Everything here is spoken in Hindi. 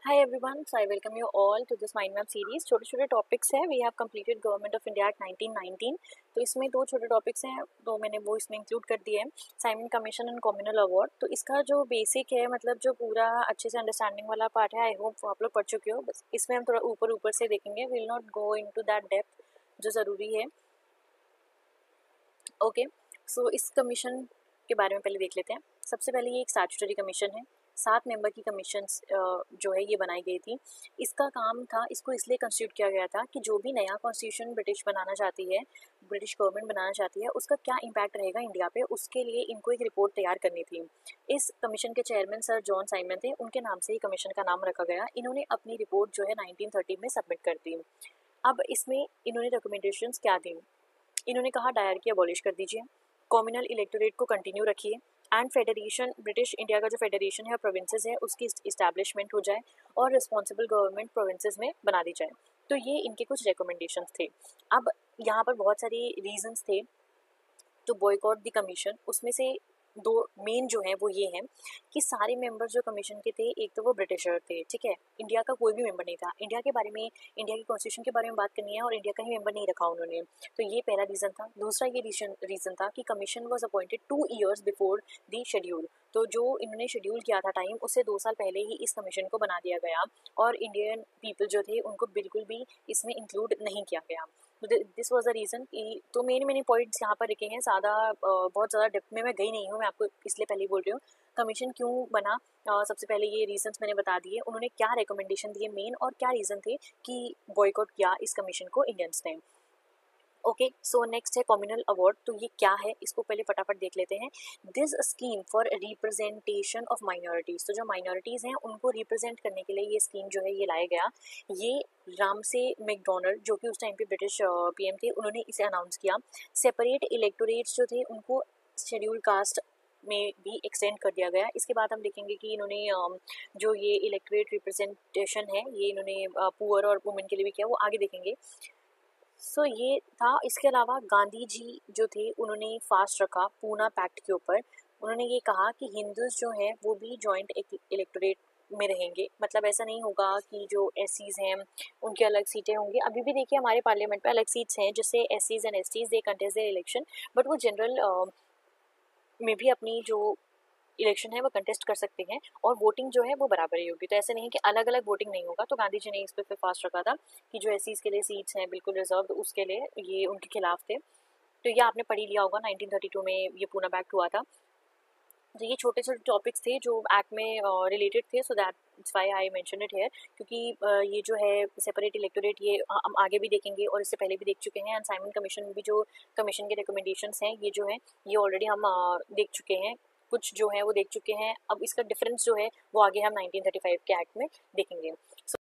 Hi everyone, so I welcome you all to this mind map series. छोटे छोटे टॉपिक्स हैं। We have completed Government of India Act 1919। तो इसमें दो छोटे टॉपिक्स हैं, तो मैंने वो इसमें इंक्लूड कर दिए हैं, Simon commission and communal award. तो इसका जो बेसिक है, मतलब जो पूरा अच्छे से अंडरस्टैंडिंग वाला पार्ट है, आई होप आप लोग पढ़ चुके हो। बस इसमें हम थोड़ा ऊपर ऊपर से देखेंगे, will not go into that depth जो ज़रूरी है। ओके, सो इस कमीशन के बारे में पहले देख लेते हैं। सबसे पहले ये एक स्टैट्यूटरी कमीशन है, 7 मेंबर की कमीशन जो है ये बनाई गई थी। इसका काम था, इसको इसलिए कंस्टिट्यूट किया गया था कि जो भी नया कॉन्स्टिट्यूशन ब्रिटिश बनाना चाहती है, ब्रिटिश गवर्नमेंट बनाना चाहती है, उसका क्या इम्पैक्ट रहेगा इंडिया पे, उसके लिए इनको एक रिपोर्ट तैयार करनी थी। इस कमीशन के चेयरमैन सर जॉन साइमन थे, उनके नाम से ही कमीशन का नाम रखा गया। इन्होंने अपनी रिपोर्ट जो है 1930 में सबमिट कर दी। अब इसमें इन्होंने रिकमेंडेशंस क्या दी? इन्होंने कहा डायरकी अबॉलिश कर दीजिए, कॉम्युनल इलेक्टोरेट को कंटिन्यू रखिए, एंड फेडरेशन, ब्रिटिश इंडिया का जो फेडरेशन है, प्रोविंसेस है, उसकी इस्टेब्लिशमेंट हो जाए और रिस्पॉन्सिबल गवर्नमेंट प्रोविंसेस में बना दी जाए। तो ये इनके कुछ रिकमेंडेशंस थे। अब यहाँ पर बहुत सारे रीजंस थे टू बॉयकॉट द कमीशन। उसमें से दो मेन जो है वो ये हैं कि सारे मेंबर जो कमीशन के थे, एक तो वो ब्रिटिशर थे, ठीक है, इंडिया का कोई भी मेंबर नहीं था। इंडिया के बारे में, इंडिया की कॉन्स्टिट्यूशन के बारे में बात करनी है और इंडिया का ही मेंबर नहीं रखा उन्होंने। तो ये पहला रीज़न था। दूसरा ये रीज़न था कि commission was appointed 2 years before the schedule. तो जो इन्होंने शेड्यूल किया था टाइम, उससे 2 साल पहले ही इस कमीशन को बना दिया गया और इंडियन पीपल जो थे उनको बिल्कुल भी इसमें इंक्लूड नहीं किया गया। दिस वॉज द रीज़न कि तो मेन पॉइंट्स यहाँ पर लिखे हैं। बहुत ज़्यादा डेप्थ में मैं गई नहीं हूँ, मैं आपको इसलिए पहले ही बोल रही हूँ कमीशन क्यों बना। सबसे पहले ये रीजंस मैंने बता दिए, उन्होंने क्या रिकमेंडेशन दिए मेन, और क्या रीज़न थे कि बॉयकॉट किया इस कमीशन को इंडियंस ने। ओके, सो नेक्स्ट है कम्युनल अवार्ड। तो ये क्या है, इसको पहले फटाफट देख लेते हैं। This scheme for representation of minorities, तो जो माइनॉरिटीज़ हैं उनको रिप्रेजेंट करने के लिए ये स्कीम जो है ये लाया गया। ये रामसे मैकडोनाल्ड, जो कि उस टाइम पे ब्रिटिश पीएम थे, उन्होंने इसे अनाउंस किया। सेपरेट इलेक्टोरेट्स जो थे उनको शेड्यूल कास्ट में भी एक्सटेंड कर दिया गया। इसके बाद हम देखेंगे कि इन्होंने जो ये इलेक्टोरेट रिप्रेजेंटेशन है ये इन्होंने पुअर और वुमेन के लिए भी किया, वो आगे देखेंगे। सो ये था। इसके अलावा गांधी जी जो थे उन्होंने फास्ट रखा पूना पैक्ट के ऊपर। उन्होंने ये कहा कि हिंदूज जो हैं वो भी जॉइंट इलेक्टोरेट में रहेंगे, मतलब ऐसा नहीं होगा कि जो एससीज हैं उनकी अलग सीटें होंगी। अभी भी देखिए हमारे पार्लियामेंट में अलग सीट्स हैं, जिससे एससीज and STs they contest their election, but वो जनरल में भी अपनी जो इलेक्शन है वो कंटेस्ट कर सकते हैं और वोटिंग जो है वो बराबर ही होगी। तो ऐसे नहीं कि अलग अलग वोटिंग नहीं होगा। तो गांधी जी ने इस पर फिर फास्ट रखा था कि जो एससीज के लिए सीट्स हैं बिल्कुल रिजर्व, उसके लिए ये उनके खिलाफ थे। तो ये आपने पढ़ ही लिया होगा, 1932 में ये पूना पैक्ट हुआ था। तो ये छोटे छोटे टॉपिक्स थे जो एक्ट में रिलेटेड थे, so that's why I mention it here. क्योंकि ये जो है सेपरेट इलेक्टोरेट, ये हम आगे भी देखेंगे और इससे पहले भी देख चुके हैं। एंड साइमन कमीशन में भी जो कमीशन के रिकमेंडेशंस हैं ये जो है ये ऑलरेडी हम देख चुके हैं, कुछ जो है वो देख चुके हैं। अब इसका डिफरेंस जो है वो आगे हम 1935 के एक्ट में देखेंगे।